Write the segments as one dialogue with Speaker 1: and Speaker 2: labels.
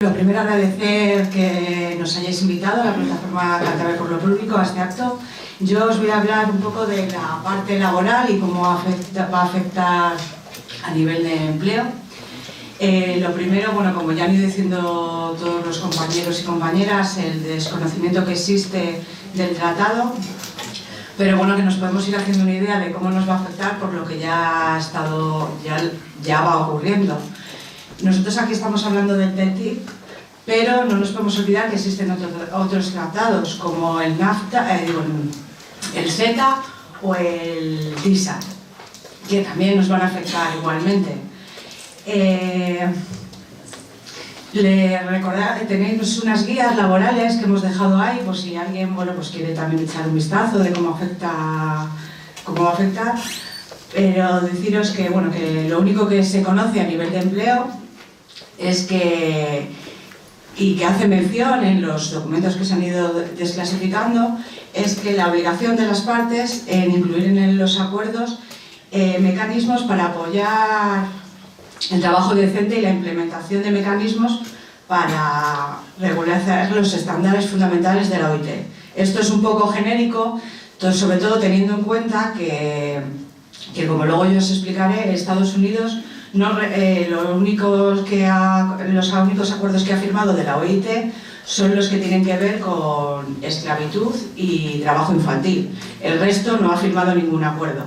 Speaker 1: Lo primero, agradecer que nos hayáis invitado a la plataforma Cantabria por lo Público, a este acto. Yo os voy a hablar un poco de la parte laboral y cómo va a afectar a nivel de empleo. Lo primero, bueno, como ya han ido diciendo todos los compañeros y compañeras, el desconocimiento que existe del tratado, pero bueno, que nos podemos ir haciendo una idea de cómo nos va a afectar por lo que ya va ocurriendo. Nosotros aquí estamos hablando del TTIP, pero no nos podemos olvidar que existen otros tratados como el NAFTA, el CETA o el TISA, que también nos van a afectar igualmente. Tenéis unas guías laborales que hemos dejado ahí, por si alguien quiere también echar un vistazo de cómo va a afectar. Pero deciros que lo único que se conoce a nivel de empleo es que hace mención en los documentos que se han ido desclasificando, es que la obligación de las partes en incluir en los acuerdos mecanismos para apoyar el trabajo decente y la implementación de mecanismos para regularizar los estándares fundamentales de la OIT. Esto es un poco genérico, sobre todo teniendo en cuenta que como luego yo os explicaré, Estados Unidos los únicos acuerdos que ha firmado de la OIT son los que tienen que ver con esclavitud y trabajo infantil. El resto no ha firmado ningún acuerdo.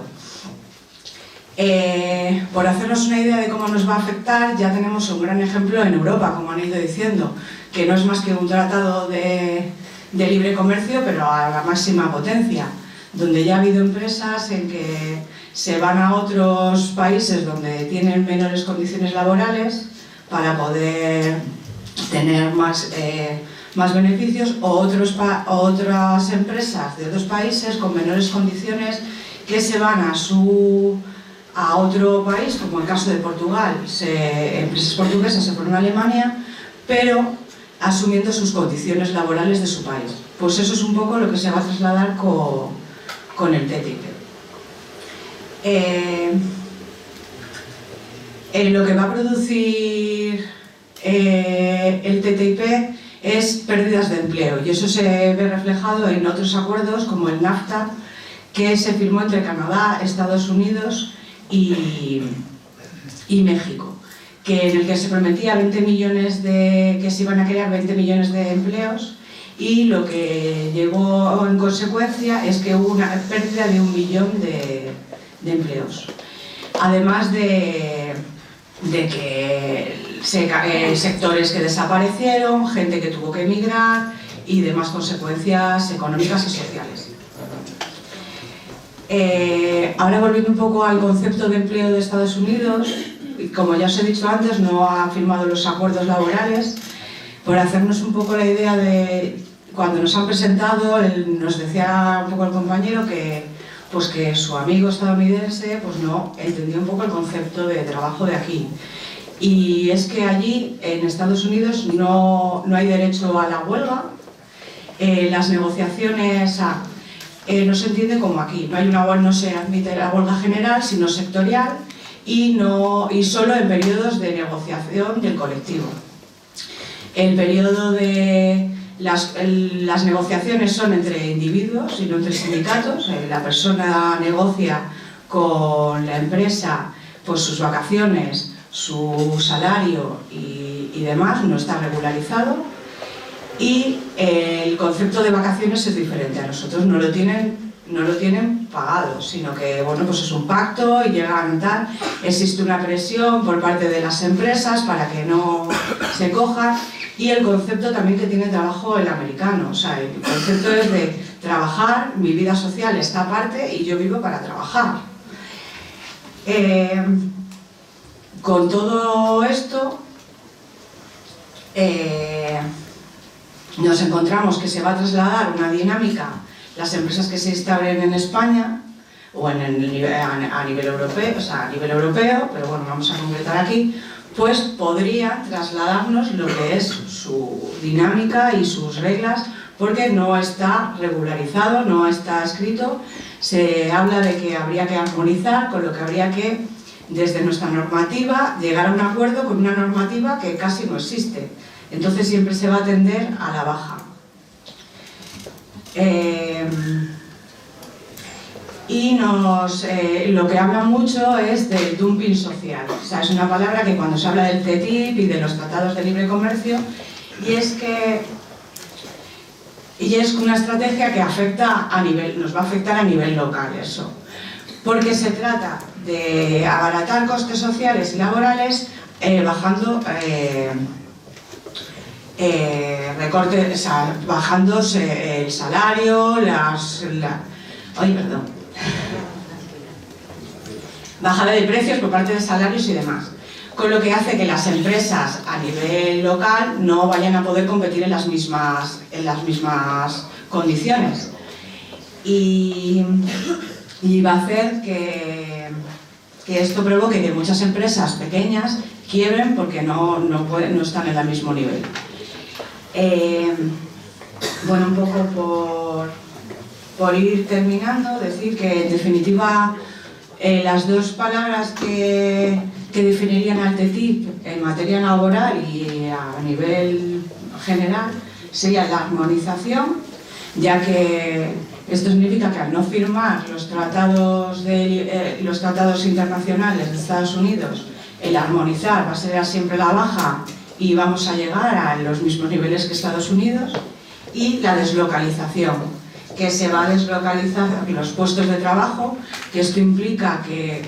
Speaker 1: Por hacernos una idea de cómo nos va a afectar, ya tenemos un gran ejemplo en Europa, como han ido diciendo, que no es más que un tratado de libre comercio, pero a la máxima potencia, donde ya ha habido empresas en que se van a otros países donde tienen menores condiciones laborales para poder tener más beneficios, o otras empresas de otros países con menores condiciones que se van a otro país, como el caso de Portugal. Empresas portuguesas se fueron a Alemania, pero asumiendo sus condiciones laborales de su país. Pues eso es un poco lo que se va a trasladar con el TTIP. Lo que va a producir el TTIP es pérdidas de empleo, y eso se ve reflejado en otros acuerdos como el NAFTA, que se firmó entre Canadá, Estados Unidos y México, en el que se prometía que se iban a crear 20 millones de empleos, y lo que llevó en consecuencia es que hubo una pérdida de 1 millón de empleos. Además de que sectores que desaparecieron, gente que tuvo que emigrar y demás consecuencias económicas y sociales. Ahora, volviendo un poco al concepto de empleo de Estados Unidos, como ya os he dicho antes, no ha firmado los acuerdos laborales. Por hacernos un poco la idea de cuando nos han presentado, nos decía un poco el compañero que su amigo estadounidense no entendió un poco el concepto de trabajo de aquí. Y es que allí, en Estados Unidos, no hay derecho a la huelga. Las negociaciones no se entiende como aquí. No se admite la huelga general, sino sectorial, y solo en periodos de negociación del colectivo. El periodo de las negociaciones son entre individuos y no entre sindicatos. La persona negocia con la empresa sus vacaciones, su salario y demás, no está regularizado. Y el concepto de vacaciones es diferente. A nosotros no lo tienen pagado, sino que es un pacto y llegan tal. Existe una presión por parte de las empresas para que no se cojan. Y el concepto también que tiene trabajo el americano, el concepto es de trabajar, mi vida social está aparte y yo vivo para trabajar. Con todo esto, nos encontramos que se va a trasladar una dinámica, las empresas que se instalen en España, o a nivel europeo, pero vamos a concretar aquí, pues podría trasladarnos lo que es su dinámica y sus reglas, porque no está regularizado, no está escrito. Se habla de que habría que armonizar, con lo que habría que, desde nuestra normativa, llegar a un acuerdo con una normativa que casi no existe. Entonces siempre se va a tender a la baja. Y lo que habla mucho es del dumping social. O sea, es una palabra que cuando se habla del TTIP y de los tratados de libre comercio, y es una estrategia que nos va a afectar a nivel local, eso. Porque se trata de abaratar costes sociales y laborales bajando recortes, o sea, bajándose el salario, bajada de precios por parte de salarios y demás, con lo que hace que las empresas a nivel local no vayan a poder competir en las mismas condiciones, y va a hacer que esto provoque que muchas empresas pequeñas quiebren porque no están en el mismo nivel. Bueno, un poco por ir terminando, decir que en definitiva las dos palabras que definirían al TTIP en materia laboral y a nivel general sería la armonización, ya que esto significa que al no firmar los tratados internacionales de Estados Unidos, el armonizar va a ser siempre la baja y vamos a llegar a los mismos niveles que Estados Unidos, y la deslocalización, que se va a deslocalizar los puestos de trabajo, que esto implica que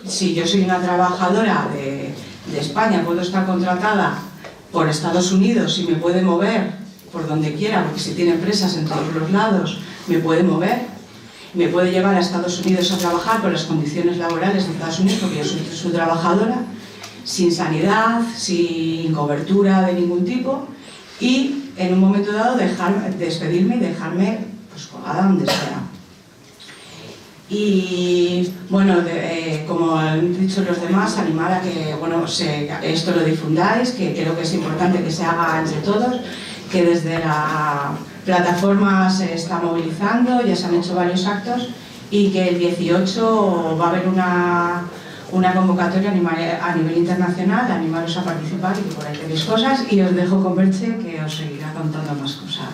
Speaker 1: si yo soy una trabajadora de España, puedo estar contratada por Estados Unidos y me puede mover por donde quiera, porque si tiene empresas en todos los lados, me puede mover, me puede llevar a Estados Unidos a trabajar con las condiciones laborales de Estados Unidos, porque yo soy su trabajadora, sin sanidad, sin cobertura de ningún tipo, y en un momento dado despedirme y dejarme pues colgada donde sea. Y bueno, como han dicho los demás, animar a que esto lo difundáis, que creo que es importante que se haga entre todos, que desde la plataforma se está movilizando, ya se han hecho varios actos, y que el 18 va a haber una convocatoria a nivel internacional, animaros a participar, y que por ahí tenéis cosas, y os dejo con Merche, que os seguirá contando más cosas.